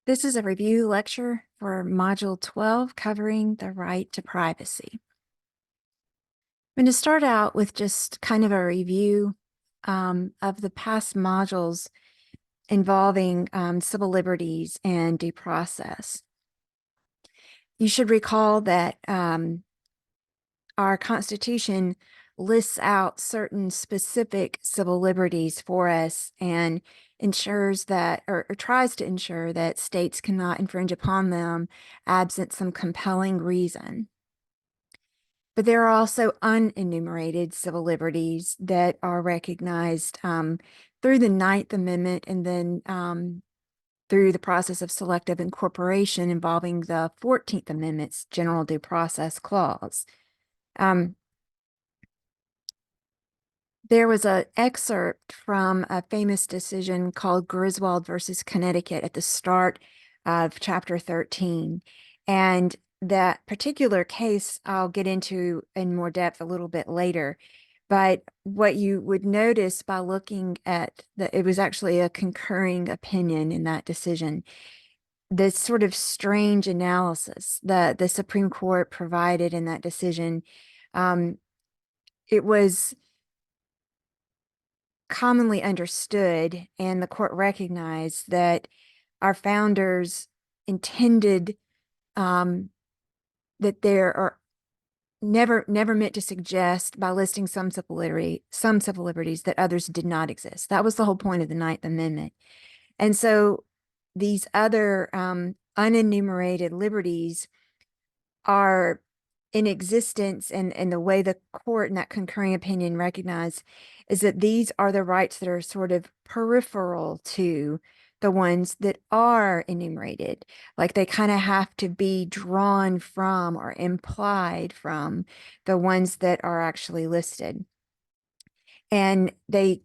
This is a review lecture for Module 12 covering the right to privacy. I'm going to start out with just kind of a review of the past modules involving civil liberties and due process. You should recall that our Constitution lists out certain specific civil liberties for us and ensures that, or tries to ensure that states cannot infringe upon them absent some compelling reason. But there are also unenumerated civil liberties that are recognized through the Ninth Amendment and then through the process of selective incorporation involving the 14th Amendment's General Due Process Clause. There was an excerpt from a famous decision called Griswold versus Connecticut at the start of Chapter 13. And that particular case I'll get into in more depth a little bit later. But what you would notice by looking at it was actually a concurring opinion in that decision. This sort of strange analysis that the Supreme Court provided in that decision, it was commonly understood, and the court recognized that our founders intended that there are never meant to suggest by listing some civil liberties that others did not exist. That was the whole point of the Ninth Amendment. And so these other unenumerated liberties are in existence, and the way the court in that concurring opinion recognized is that these are the rights that are sort of peripheral to the ones that are enumerated. Like they kind of have to be drawn from or implied from the ones that are actually listed. And they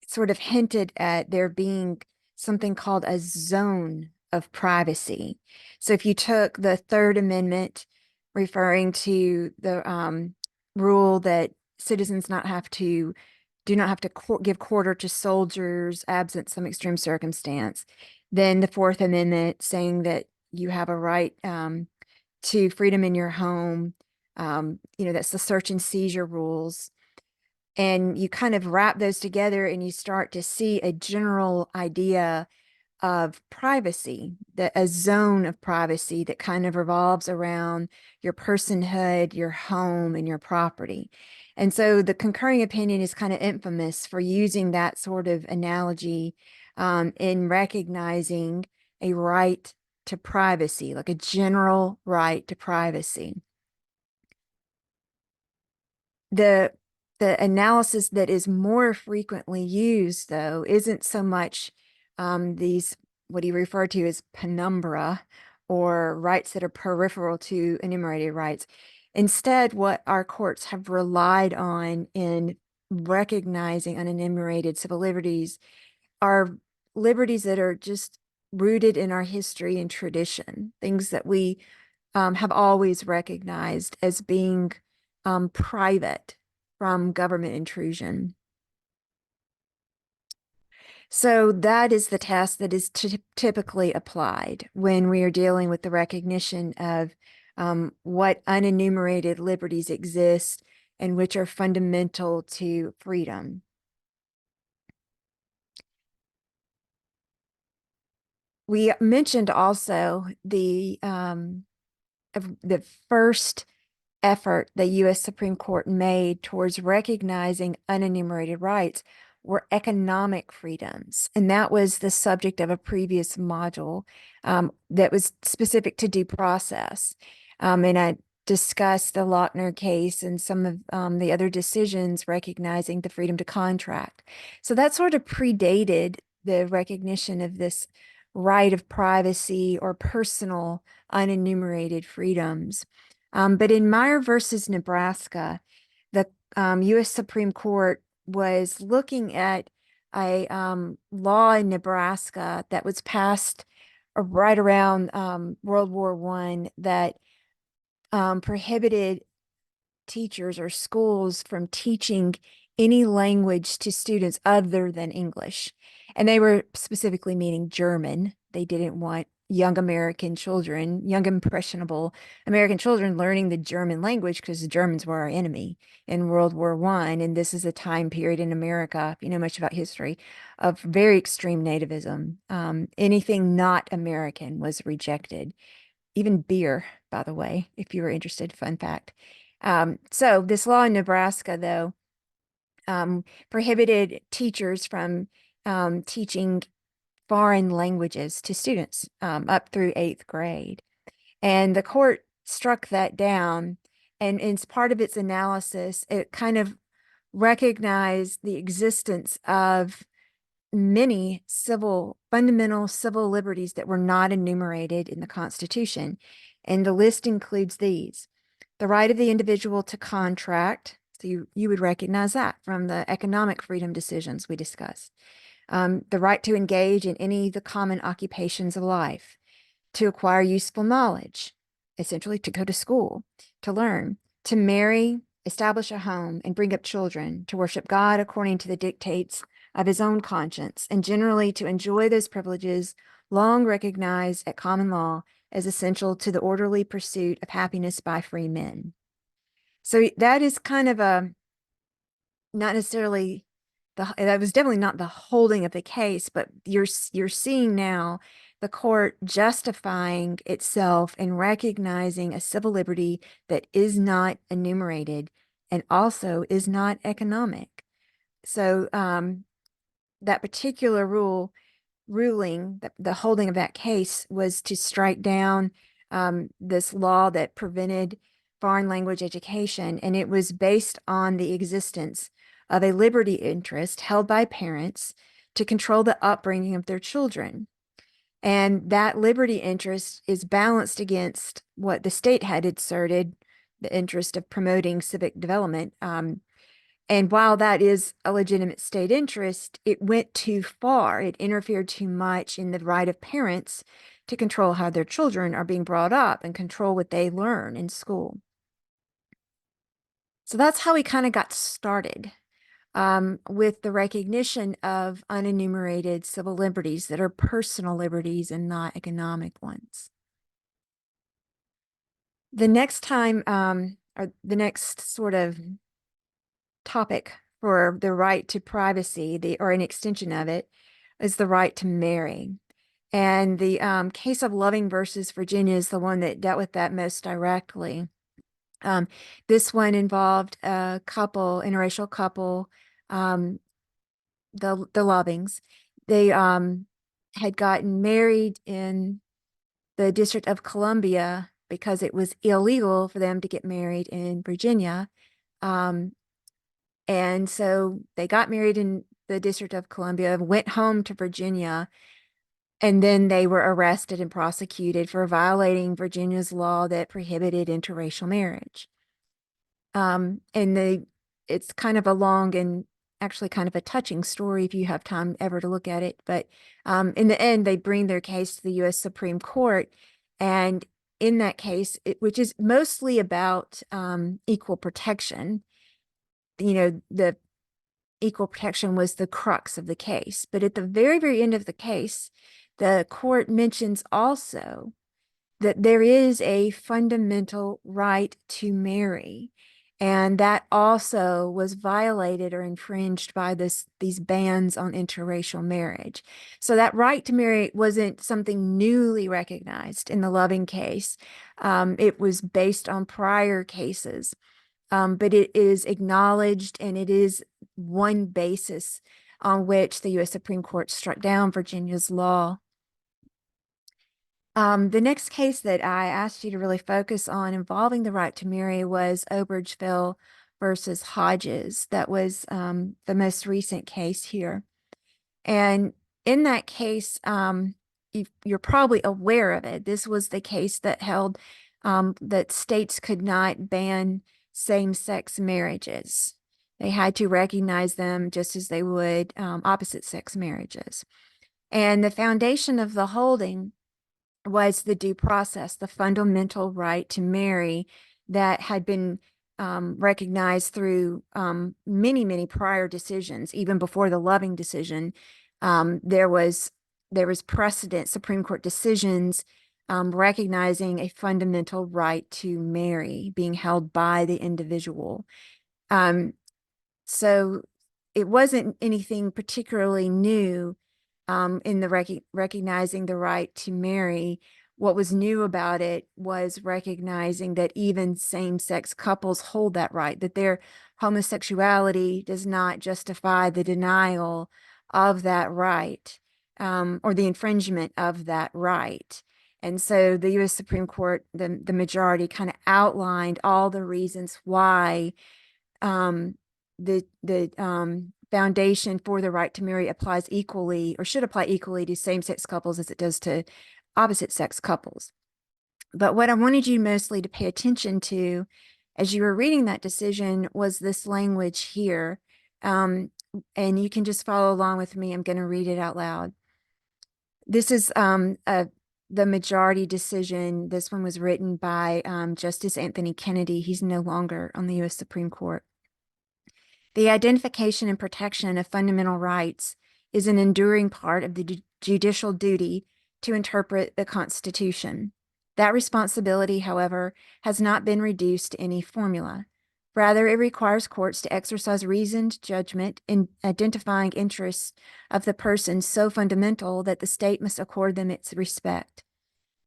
sort of hinted at there being something called a zone of privacy. So if you took the Third Amendment, referring to the rule that citizens do not have to give quarter to soldiers absent some extreme circumstance. Then the Fourth Amendment saying that you have a right to freedom in your home. That's the search and seizure rules. And you kind of wrap those together and you start to see a general idea of privacy, a zone of privacy that kind of revolves around your personhood, your home, and your property. And so the concurring opinion is kind of infamous for using that sort of analogy in recognizing a right to privacy, like a general right to privacy. The analysis that is more frequently used, though, isn't so much these, what he referred to as penumbra, or rights that are peripheral to enumerated rights. Instead, what our courts have relied on in recognizing unenumerated civil liberties are liberties that are just rooted in our history and tradition, things that we have always recognized as being private from government intrusion. So that is the test that is typically applied when we are dealing with the recognition of what unenumerated liberties exist and which are fundamental to freedom. We mentioned also the first effort the U.S. Supreme Court made towards recognizing unenumerated rights were economic freedoms. And that was the subject of a previous module that was specific to due process. And I discussed the Lochner case and some of the other decisions recognizing the freedom to contract. So that sort of predated the recognition of this right of privacy or personal unenumerated freedoms. But in Meyer versus Nebraska, the U.S. Supreme Court was looking at a law in Nebraska that was passed right around World War I that prohibited teachers or schools from teaching any language to students other than English. And they were specifically meaning German. They didn't want young American children, young impressionable American children learning the German language because the Germans were our enemy in World War I. And this is a time period in America, if you know much about history, of very extreme nativism. Anything not American was rejected, even beer, by the way, if you were interested, fun fact. So this law in Nebraska, though, prohibited teachers from teaching foreign languages to students up through 8th grade. And the court struck that down. And as part of its analysis, it kind of recognized the existence of many fundamental civil liberties that were not enumerated in the Constitution. And the list includes these: the right of the individual to contract. So you would recognize that from the economic freedom decisions we discussed. The right to engage in any of the common occupations of life, to acquire useful knowledge, essentially to go to school, to learn, to marry, establish a home, and bring up children, to worship God according to the dictates of his own conscience, and generally to enjoy those privileges long recognized at common law as essential to the orderly pursuit of happiness by free men. So that is kind of not necessarily that was definitely not the holding of the case, but you're seeing now the court justifying itself and recognizing a civil liberty that is not enumerated and also is not economic. So that particular ruling, the holding of that case, was to strike down this law that prevented foreign language education, and it was based on the existence of a liberty interest held by parents to control the upbringing of their children. And that liberty interest is balanced against what the state had asserted, the interest of promoting civic development. And while that is a legitimate state interest, it went too far. It interfered too much in the right of parents to control how their children are being brought up and control what they learn in school. So that's how we kind of got started with the recognition of unenumerated civil liberties that are personal liberties and not economic ones. The next time, or the next sort of topic for the right to privacy, or an extension of it, is the right to marry. And the case of Loving versus Virginia is the one that dealt with that most directly. This one involved a couple, interracial couple, the Lovings. They had gotten married in the District of Columbia because it was illegal for them to get married in Virginia. And so they got married in the District of Columbia, went home to Virginia, and then they were arrested and prosecuted for violating Virginia's law that prohibited interracial marriage. And it's kind of a long and actually kind of a touching story if you have time ever to look at it. But in the end, they bring their case to the U.S. Supreme Court. And in that case, which is mostly about equal protection, the equal protection was the crux of the case. But at the very, very end of the case, the court mentions also that there is a fundamental right to marry. And that also was violated or infringed by these bans on interracial marriage. So that right to marry wasn't something newly recognized in the Loving case. It was based on prior cases, but it is acknowledged, and it is one basis on which the U.S. Supreme Court struck down Virginia's law. The next case that I asked you to really focus on involving the right to marry was Obergefell versus Hodges. That was the most recent case here. And in that case, you're probably aware of it. This was the case that held that states could not ban same-sex marriages. They had to recognize them just as they would opposite-sex marriages. And the foundation of the holding was the due process, the fundamental right to marry that had been recognized through many, many prior decisions. Even before the Loving decision, there was there was precedent, Supreme Court decisions recognizing a fundamental right to marry being held by the individual. So it wasn't anything particularly new in the recognizing the right to marry. What was new about it was recognizing that even same-sex couples hold that right, that their homosexuality does not justify the denial of that right, or the infringement of that right. And so the U.S. Supreme Court, the majority kind of outlined all the reasons why the foundation for the right to marry applies equally, or should apply equally, to same-sex couples as it does to opposite-sex couples. But what I wanted you mostly to pay attention to as you were reading that decision was this language here. And you can just follow along with me. I'm going to read it out loud. This is the majority decision. This one was written by Justice Anthony Kennedy. He's no longer on the U.S. Supreme Court. The identification and protection of fundamental rights is an enduring part of the judicial duty to interpret the Constitution. That responsibility, however, has not been reduced to any formula. Rather, it requires courts to exercise reasoned judgment in identifying interests of the person so fundamental that the state must accord them its respect.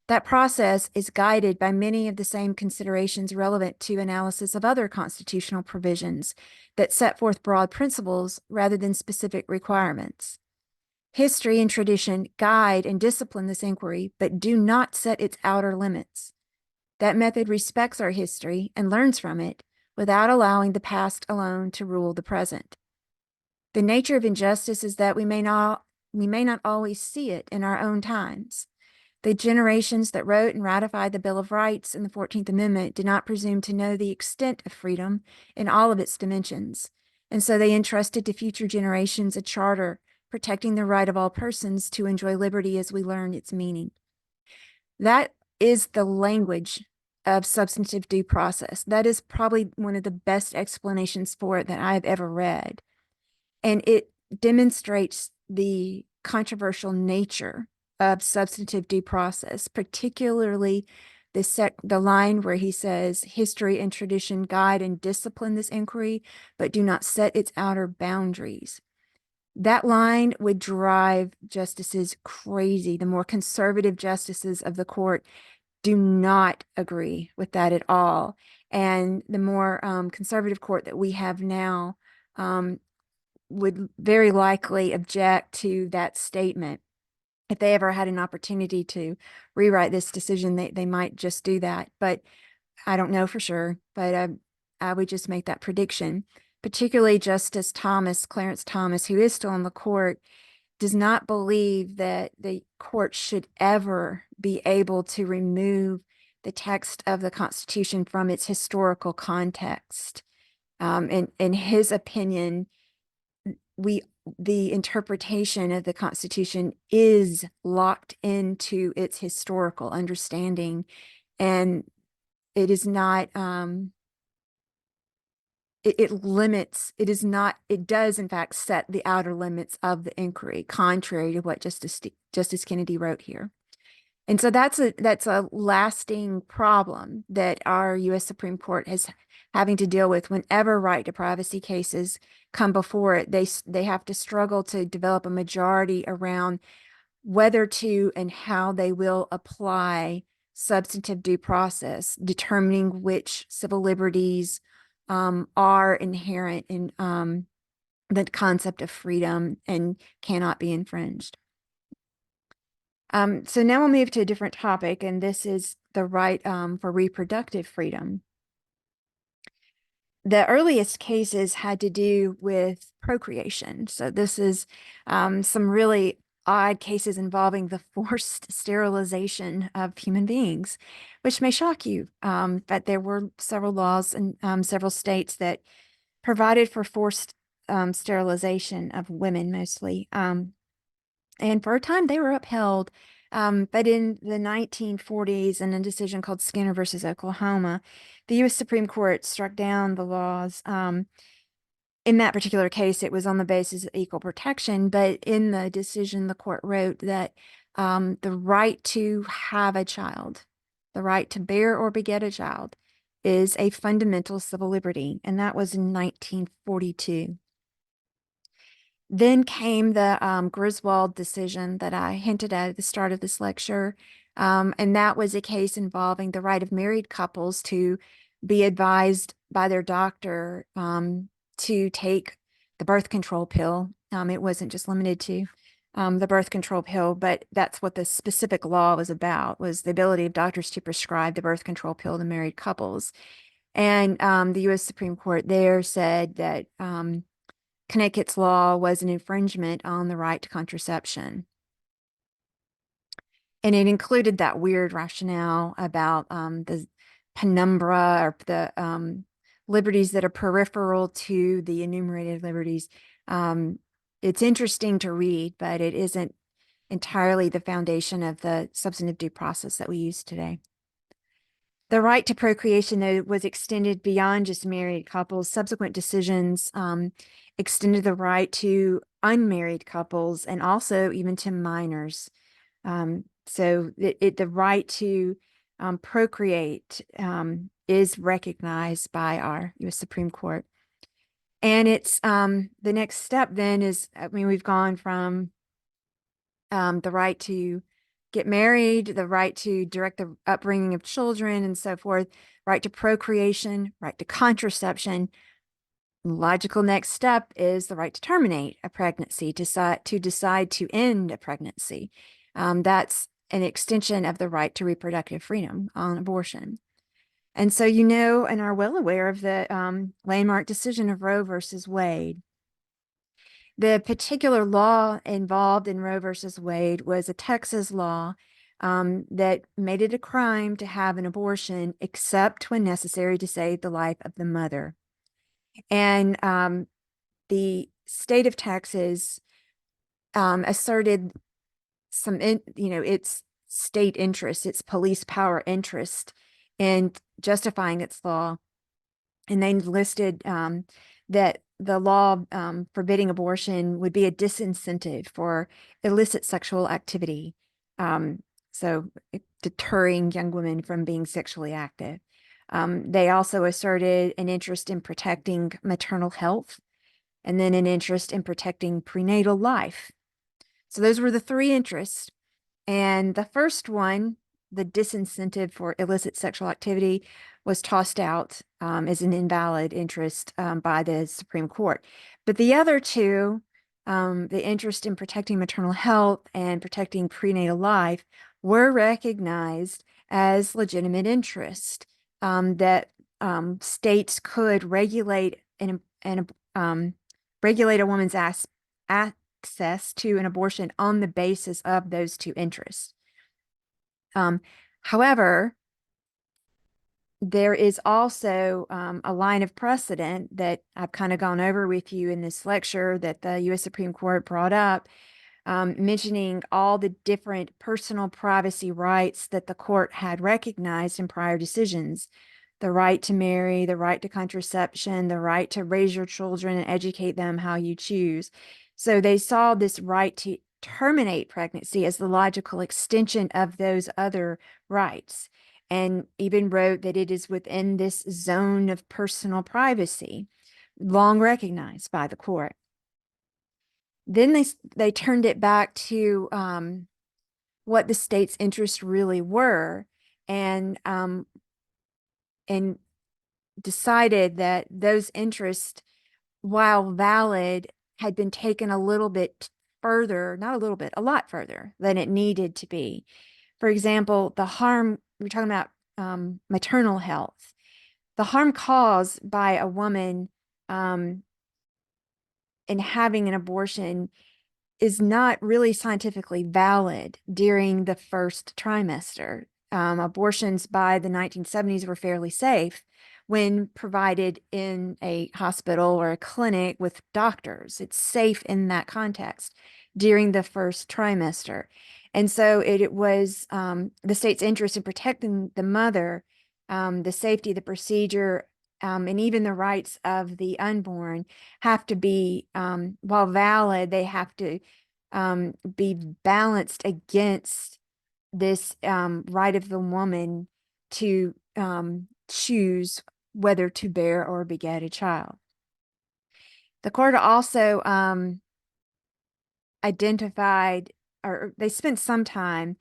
That process is guided by many of the same considerations relevant to analysis of other constitutional provisions that set forth broad principles rather than specific requirements. History and tradition guide and discipline this inquiry, but do not set its outer limits. That method respects our history and learns from it without allowing the past alone to rule the present. The nature of injustice is that we may not always see it in our own times. The generations that wrote and ratified the Bill of Rights and the 14th Amendment did not presume to know the extent of freedom in all of its dimensions, and so they entrusted to future generations a charter protecting the right of all persons to enjoy liberty as we learn its meaning. That is the language of substantive due process. That is probably one of the best explanations for it that I've ever read. And it demonstrates the controversial nature of substantive due process, particularly the line where he says, history and tradition guide and discipline this inquiry, but do not set its outer boundaries. That line would drive justices crazy. The more conservative justices of the court do not agree with that at all. And the more conservative court that we have now would very likely object to that statement. If they ever had an opportunity to rewrite this decision, they might just do that. But I don't know for sure, but I would just make that prediction. Particularly Justice Thomas, Clarence Thomas, who is still on the court, does not believe that the court should ever be able to remove the text of the Constitution from its historical context. In his opinion, the interpretation of the Constitution is locked into its historical understanding, and it is not it does in fact set the outer limits of the inquiry, contrary to what Justice Kennedy wrote here. And so that's a lasting problem that our U.S. Supreme Court is having to deal with whenever right to privacy cases come before it. They have to struggle to develop a majority around whether to and how they will apply substantive due process, determining which civil liberties are inherent in the concept of freedom and cannot be infringed. So now we'll move to a different topic, and this is the right for reproductive freedom. The earliest cases had to do with procreation. So this is some really odd cases involving the forced sterilization of human beings, which may shock you. But there were several laws in several states that provided for forced sterilization of women mostly. And for a time they were upheld. But in the 1940s, in a decision called Skinner versus Oklahoma, the U.S. Supreme Court struck down the laws in that particular case, it was on the basis of equal protection, but in the decision, the court wrote that the right to have a child, the right to bear or beget a child, is a fundamental civil liberty, and that was in 1942. Then came the Griswold decision that I hinted at the start of this lecture, and that was a case involving the right of married couples to be advised by their doctor to take the birth control pill. It wasn't just limited to the birth control pill, but that's what the specific law was about, was the ability of doctors to prescribe the birth control pill to married couples. And the U.S. Supreme Court there said that Connecticut's law was an infringement on the right to contraception. And it included that weird rationale about the penumbra, or the liberties that are peripheral to the enumerated liberties. It's interesting to read, but it isn't entirely the foundation of the substantive due process that we use today. The right to procreation, though, was extended beyond just married couples. Subsequent decisions extended the right to unmarried couples and also even to minors. So the right to procreate is recognized by our U.S. Supreme Court. And it's the next step then is, I mean, we've gone from the right to get married, the right to direct the upbringing of children and so forth, right to procreation, right to contraception. Logical next step is the right to terminate a pregnancy, to decide to end a pregnancy. That's an extension of the right to reproductive freedom on abortion. And so, you know, and are well aware of the landmark decision of Roe versus Wade. The particular law involved in Roe versus Wade was a Texas law that made it a crime to have an abortion except when necessary to save the life of the mother. And the state of Texas asserted its state interest, its police power interest in justifying its law. And they listed that the law forbidding abortion would be a disincentive for illicit sexual activity. So deterring young women from being sexually active. They also asserted an interest in protecting maternal health, and then an interest in protecting prenatal life. So those were the three interests. And the first one, the disincentive for illicit sexual activity, was tossed out as an invalid interest by the Supreme Court. But the other two, the interest in protecting maternal health and protecting prenatal life, were recognized as legitimate interest, that states could regulate regulate a woman's access to an abortion on the basis of those two interests. However, there is also a line of precedent that I've kind of gone over with you in this lecture that the U.S. Supreme Court brought up, mentioning all the different personal privacy rights that the court had recognized in prior decisions. The right to marry, the right to contraception, the right to raise your children and educate them how you choose. So they saw this right to terminate pregnancy as the logical extension of those other rights, and even wrote that it is within this zone of personal privacy, long recognized by the court. Then they turned it back to what the state's interests really were, and decided that those interests, while valid, had been taken a little bit further, not a little bit, a lot further than it needed to be. For example, the harm, we're talking about maternal health, the harm caused by a woman in having an abortion is not really scientifically valid during the first trimester. Abortions by the 1970s were fairly safe when provided in a hospital or a clinic with doctors. It's safe in that context during the first trimester. And so it was the state's interest in protecting the mother, the safety, the procedure, and even the rights of the unborn have to be, while valid, they have to be balanced against this right of the woman to choose whether to bear or beget a child. The court also identified, or they spent some time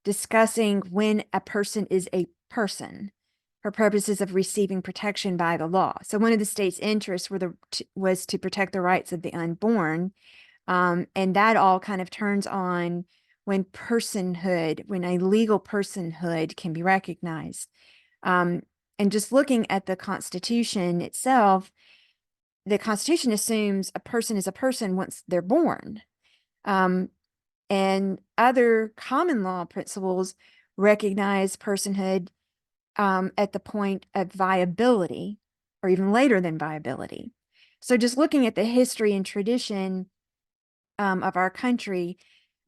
discussing when a person is a person for purposes of receiving protection by the law. So one of the state's interests was to protect the rights of the unborn. And that all kind of turns on when a legal personhood can be recognized. And just looking at the Constitution itself, the Constitution assumes a person is a person once they're born. And other common law principles recognize personhood at the point of viability, or even later than viability. So just looking at the history and tradition of our country,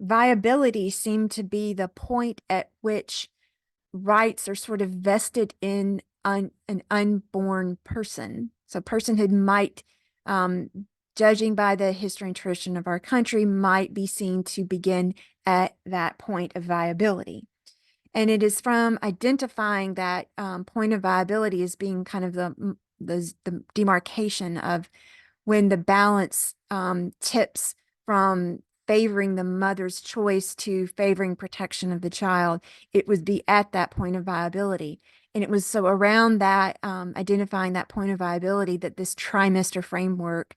viability seemed to be the point at which rights are sort of vested in an unborn person. So personhood might, judging by the history and tradition of our country, might be seen to begin at that point of viability. And it is from identifying that point of viability as being kind of the demarcation of when the balance tips from favoring the mother's choice to favoring protection of the child. It would be at that point of viability. And it was so around that, identifying that point of viability, that this trimester framework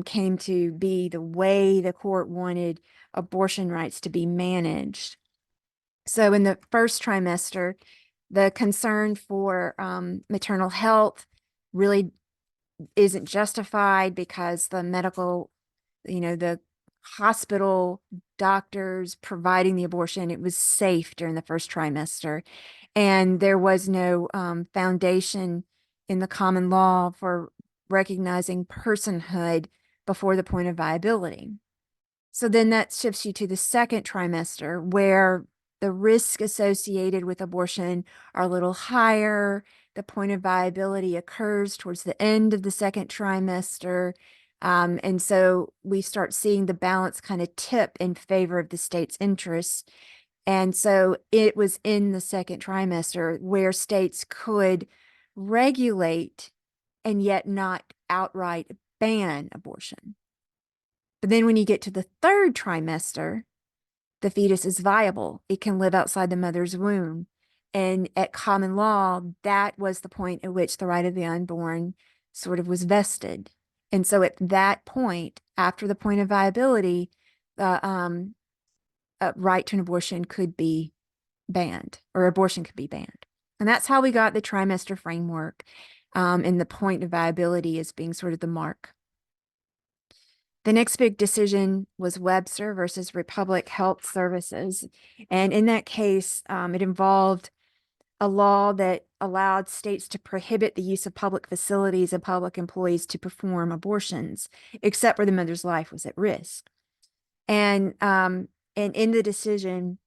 came to be the way the court wanted abortion rights to be managed. So in the first trimester, the concern for maternal health really isn't justified because the the hospital doctors providing the abortion, it was safe during the first trimester. And there was no foundation in the common law for recognizing personhood before the point of viability. So then that shifts you to the second trimester, where the risk associated with abortion are a little higher. The point of viability occurs towards the end of the second trimester. And so we start seeing the balance kind of tip in favor of the state's interests. And so it was in the second trimester where states could regulate and yet not outright ban abortion. But then when you get to the third trimester, the fetus is viable. It can live outside the mother's womb. And at common law, that was the point at which the right of the unborn sort of was vested. And so at that point, after the point of viability, the right to an abortion could be banned, or abortion could be banned. And that's how we got the trimester framework, and the point of viability as being sort of the mark. The next big decision was Webster versus Republic Health Services. And in that case, it involved a law that allowed states to prohibit the use of public facilities and public employees to perform abortions, except where the mother's life was at risk. And in the decision,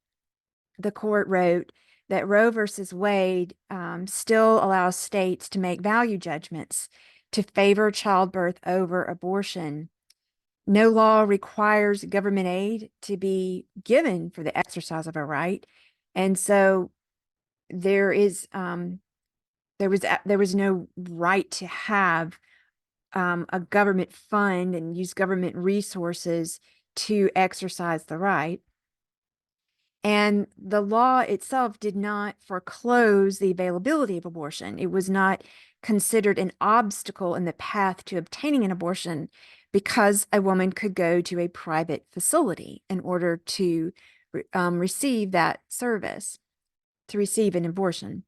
the court wrote that Roe versus Wade still allows states to make value judgments to favor childbirth over abortion. No law requires government aid to be given for the exercise of a right. And so there was no right to have a government fund and use government resources to exercise the right. And the law itself did not foreclose the availability of abortion. It was not considered an obstacle in the path to obtaining an abortion because a woman could go to a private facility in order to receive that service, to receive an abortion.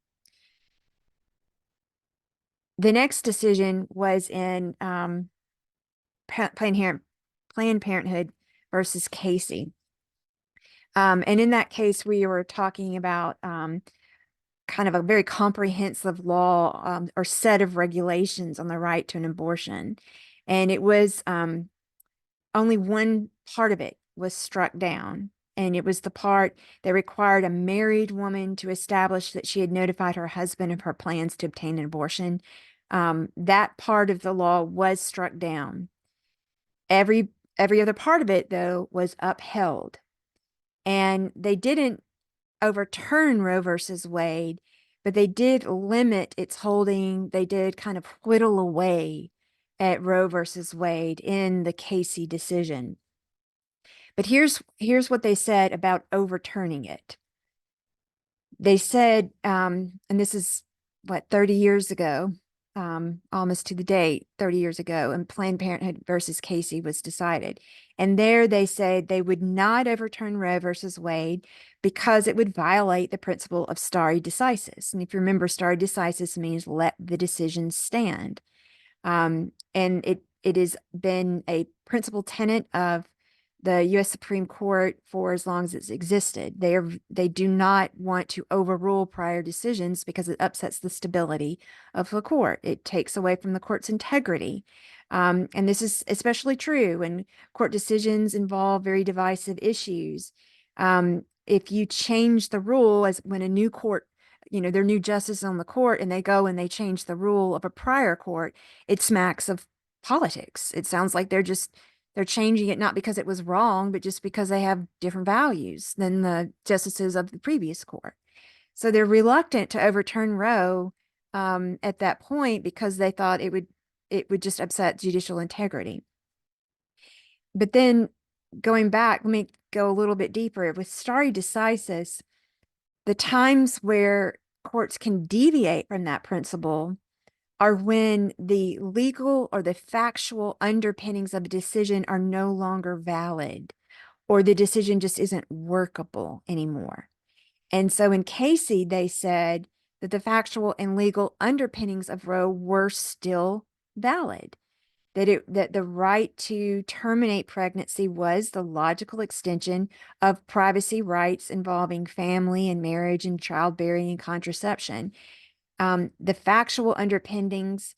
The next decision was in Planned Parenthood versus Casey. And in that case, we were talking about kind of a very comprehensive law or set of regulations on the right to an abortion. And it was only one part of it was struck down. And it was the part that required a married woman to establish that she had notified her husband of her plans to obtain an abortion That part of the law was struck down. Every other part of it, though, was upheld. And they didn't overturn Roe versus Wade, but they did limit its holding. They did kind of whittle away at Roe versus Wade in the Casey decision. But here's what they said about overturning it. They said, and this is what, 30 years ago, almost to the date, 30 years ago, and Planned Parenthood versus Casey was decided. And there they said they would not overturn Roe versus Wade because it would violate the principle of stare decisis. And if you remember, stare decisis means let the decision stand. And it has been a principal tenet of the U.S. Supreme Court for as long as it's existed. They do not want to overrule prior decisions because it upsets the stability of the court. It takes away from the court's integrity. And this is especially true when court decisions involve very divisive issues. If you change the rule, as when a new court, there are new justices on the court, and they go and they change the rule of a prior court, it smacks of politics. It sounds like they're changing it not because it was wrong, but just because they have different values than the justices of the previous court. So they're reluctant to overturn Roe at that point because they thought it would just upset judicial integrity. But then going back, let me go a little bit deeper. With stare decisis, the times where courts can deviate from that principle are when the legal or the factual underpinnings of a decision are no longer valid, or the decision just isn't workable anymore. And so in Casey, they said that the factual and legal underpinnings of Roe were still valid, that the right to terminate pregnancy was the logical extension of privacy rights involving family and marriage and childbearing and contraception. The factual underpinnings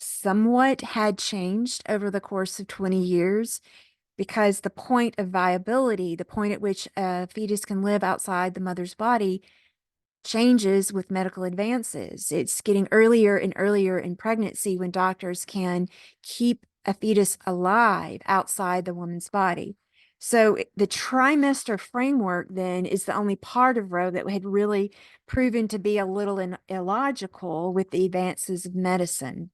somewhat had changed over the course of 20 years because the point of viability, the point at which a fetus can live outside the mother's body, changes with medical advances. It's getting earlier and earlier in pregnancy when doctors can keep a fetus alive outside the woman's body. So the trimester framework then is the only part of Roe that had really proven to be a little illogical with the advances of medicine.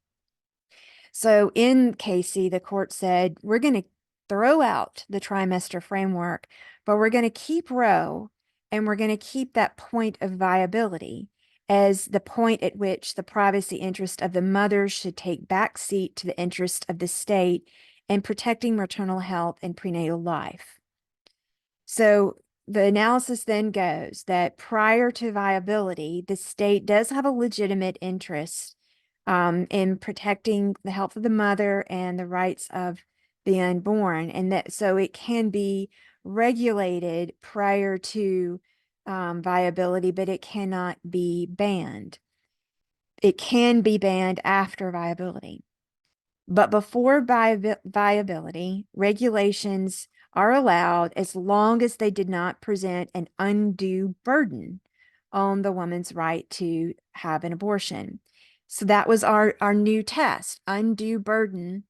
So in Casey, the court said, we're going to throw out the trimester framework, but we're going to keep Roe, and we're going to keep that point of viability as the point at which the privacy interest of the mother should take backseat to the interest of the state in protecting maternal health and prenatal life. So the analysis then goes that prior to viability, the state does have a legitimate interest in protecting the health of the mother and the rights of the unborn, and that so it can be regulated prior to viability, but it cannot be banned. It can be banned after viability. But before viability, regulations are allowed as long as they did not present an undue burden on the woman's right to have an abortion. So that was our new test. Undue burden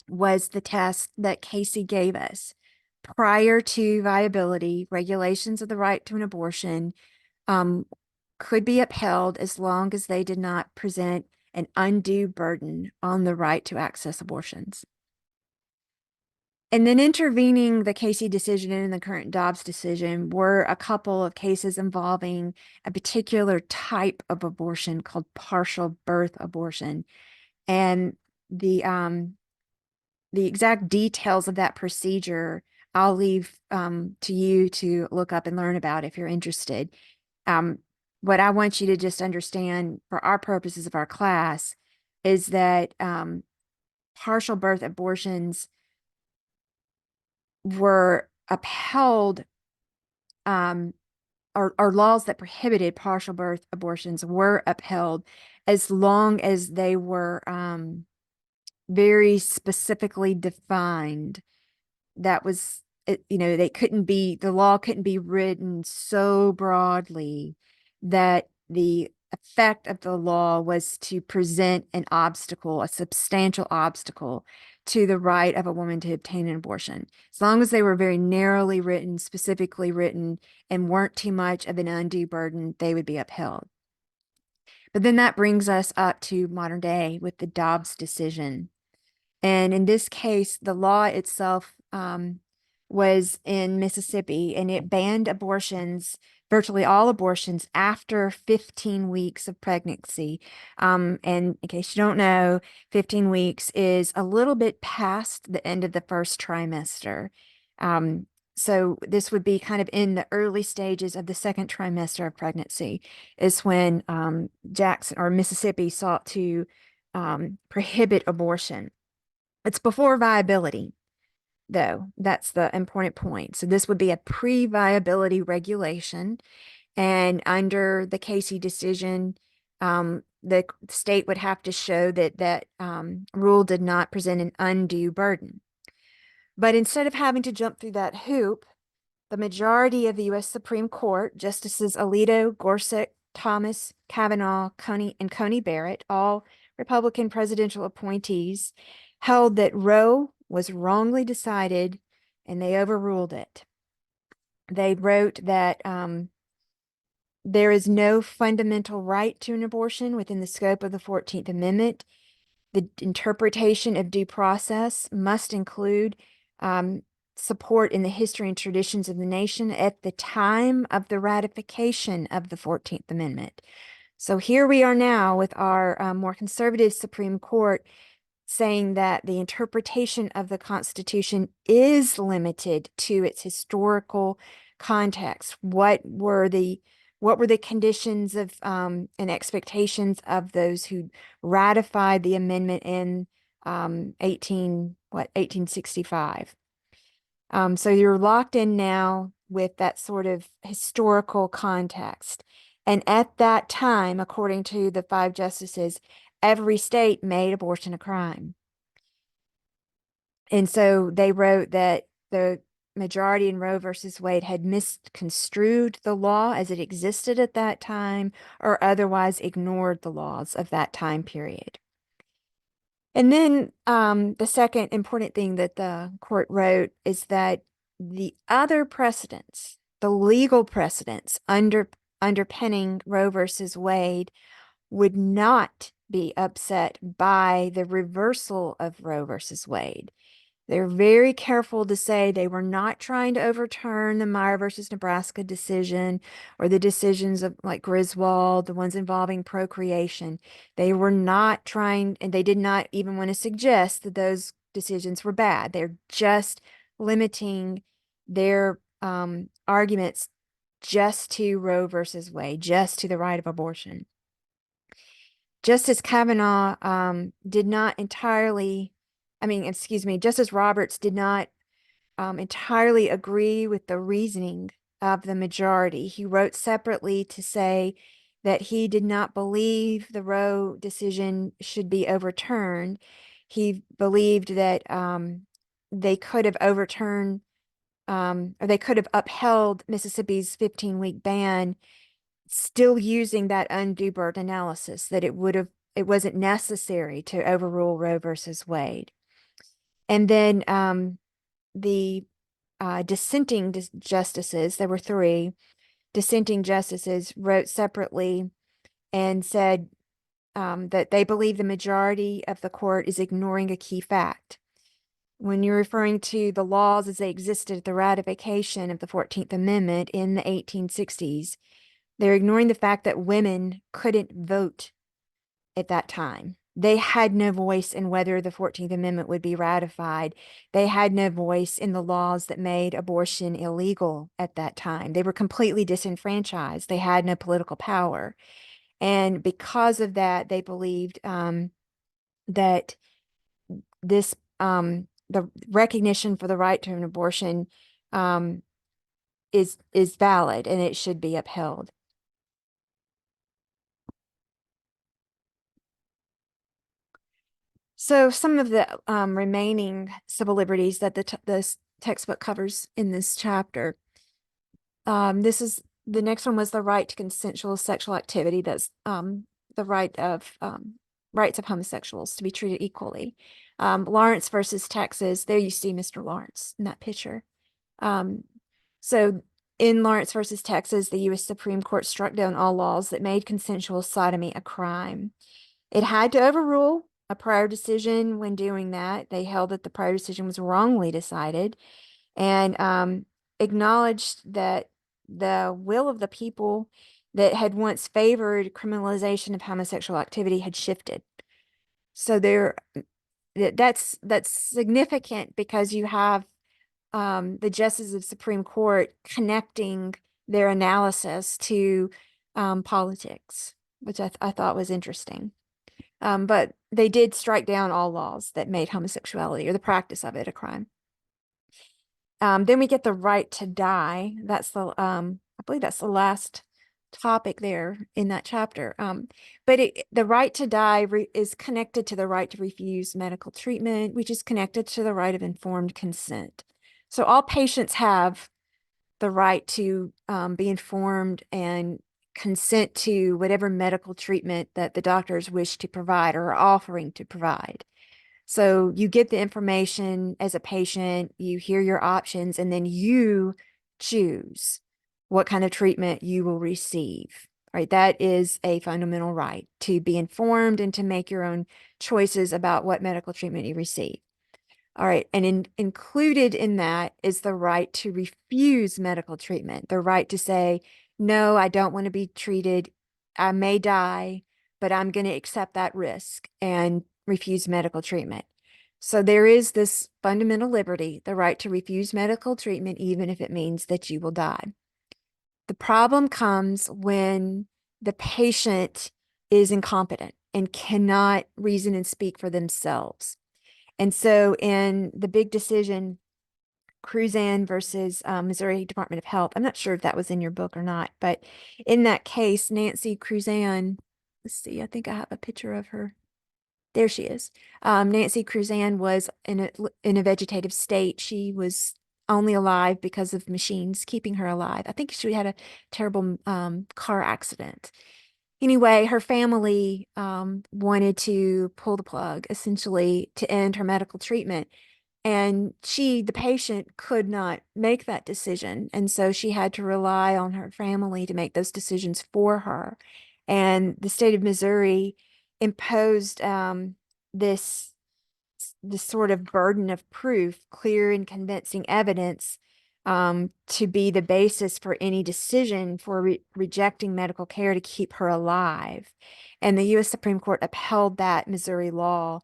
was the test that Casey gave us. Prior to viability, regulations of the right to an abortion could be upheld as long as they did not present an undue burden on the right to access abortions. And then intervening the Casey decision and the current Dobbs decision were a couple of cases involving a particular type of abortion called partial birth abortion. And the exact details of that procedure, I'll leave to you to look up and learn about if you're interested. What I want you to just understand for our purposes of our class is that partial birth abortions were upheld, or laws that prohibited partial birth abortions were upheld as long as they were very specifically defined. That was, the law couldn't be written so broadly that the effect of the law was to present an obstacle, a substantial obstacle to the right of a woman to obtain an abortion. As long as they were very narrowly written, specifically written, and weren't too much of an undue burden, they would be upheld. But then that brings us up to modern day with the Dobbs decision. And in this case, the law itself was in Mississippi, and it banned abortions, virtually all abortions, after 15 weeks of pregnancy. And in case you don't know, 15 weeks is a little bit past the end of the first trimester. So this would be kind of in the early stages of the second trimester of pregnancy is when Jackson or Mississippi sought to prohibit abortion. It's before viability, though. That's the important point. So this would be a pre-viability regulation. And under the Casey decision, the state would have to show that that rule did not present an undue burden. But instead of having to jump through that hoop, the majority of the U.S. Supreme Court, Justices Alito, Gorsuch, Thomas, Kavanaugh, and Coney Barrett, all Republican presidential appointees, held that Roe was wrongly decided, and they overruled it. They wrote that there is no fundamental right to an abortion within the scope of the 14th Amendment. The interpretation of due process must include support in the history and traditions of the nation at the time of the ratification of the 14th Amendment. So here we are now with our more conservative Supreme Court saying that the interpretation of the Constitution is limited to its historical context. What were the conditions of and expectations of those who ratified the amendment in 1865? So you're locked in now with that sort of historical context. And at that time, according to the 5 justices, every state made abortion a crime. And so they wrote that the majority in Roe versus Wade had misconstrued the law as it existed at that time or otherwise ignored the laws of that time period. And then the second important thing that the court wrote is that the other precedents, the legal precedents underpinning Roe versus Wade would not be upset by the reversal of Roe versus Wade. They're very careful to say they were not trying to overturn the Meyer versus Nebraska decision or the decisions of like Griswold, the ones involving procreation. They were not trying, and they did not even want to suggest that those decisions were bad. They're just limiting their arguments just to Roe versus Wade, just to the right of abortion. Justice Kavanaugh did not entirely, Justice Roberts did not entirely agree with the reasoning of the majority. He wrote separately to say that he did not believe the Roe decision should be overturned. He believed that they could have overturned or they could have upheld Mississippi's 15-week ban, still using that undue burden analysis, that it wasn't necessary to overrule Roe versus Wade. And then the dissenting justices, there were 3 dissenting justices, wrote separately and said that they believe the majority of the court is ignoring a key fact. When you're referring to the laws as they existed at the ratification of the 14th Amendment in the 1860s, they're ignoring the fact that women couldn't vote at that time. They had no voice in whether the 14th Amendment would be ratified. They had no voice in the laws that made abortion illegal at that time. They were completely disenfranchised. They had no political power. And because of that, they believed that this the recognition for the right to an abortion is valid and it should be upheld. So some of the remaining civil liberties that the textbook covers in this chapter. This is the next one was the right to consensual sexual activity. That's the rights of homosexuals to be treated equally. Lawrence versus Texas, there you see Mr. Lawrence in that picture. So in Lawrence versus Texas, the U.S. Supreme Court struck down all laws that made consensual sodomy a crime. It had to overrule a prior decision when doing that. They held that the prior decision was wrongly decided and acknowledged that the will of the people that had once favored criminalization of homosexual activity had shifted. So that's significant because you have the justices of Supreme Court connecting their analysis to politics, which I thought was interesting. But they did strike down all laws that made homosexuality or the practice of it a crime. Then we get the right to die. That's I believe that's the last topic there in that chapter. But the right to die is connected to the right to refuse medical treatment, which is connected to the right of informed consent. So all patients have the right to be informed and consent to whatever medical treatment that the doctors wish to provide or are offering to provide. So you get the information as a patient, you hear your options, and then you choose what kind of treatment you will receive. Right? That is a fundamental right to be informed and to make your own choices about what medical treatment you receive. All right. And included in that is the right to refuse medical treatment, the right to say, no, I don't want to be treated. I may die, but I'm going to accept that risk and refuse medical treatment. So there is this fundamental liberty, the right to refuse medical treatment, even if it means that you will die. The problem comes when the patient is incompetent and cannot reason and speak for themselves. And so in the big decision, Cruzan versus Missouri Department of Health, I'm not sure if that was in your book or not, but in that case, Nancy Cruzan, let's see, I think I have a picture of her. There she is. Nancy Cruzan was in a vegetative state. She was only alive because of machines keeping her alive. I think she had a terrible car accident. Anyway, her family wanted to pull the plug, essentially, to end her medical treatment. And she, the patient, could not make that decision. And so she had to rely on her family to make those decisions for her. And the state of Missouri imposed this sort of burden of proof, clear and convincing evidence, to be the basis for any decision for rejecting medical care to keep her alive. And the U.S. Supreme Court upheld that Missouri law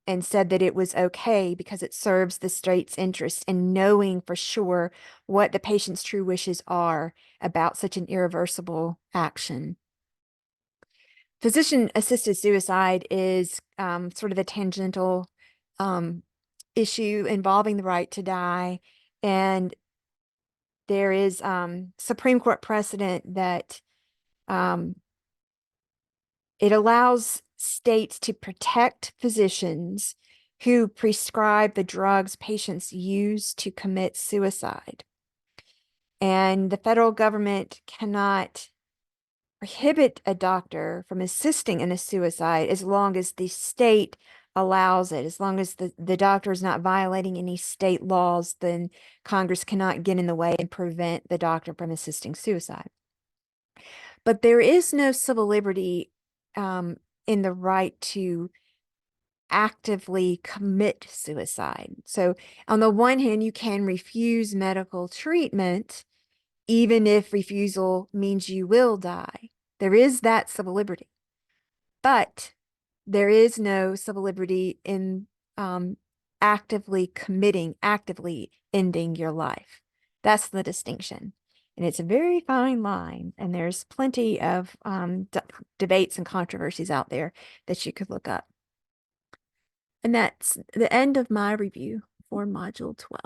and said that it was okay because it serves the state's interest in knowing for sure what the patient's true wishes are about such an irreversible action. Physician-assisted suicide is sort of a tangential issue involving the right to die. And there is Supreme Court precedent that it allows states to protect physicians who prescribe the drugs patients use to commit suicide. And the federal government cannot prohibit a doctor from assisting in a suicide as long as the state allows it. As long as the doctor is not violating any state laws, then Congress cannot get in the way and prevent the doctor from assisting suicide. But there is no civil liberty in the right to actively commit suicide. So on the one hand, you can refuse medical treatment, even if refusal means you will die. There is that civil liberty. But there is no civil liberty in actively ending your life. That's the distinction. And it's a very fine line. And there's plenty of debates and controversies out there that you could look up. And that's the end of my review for Module 12.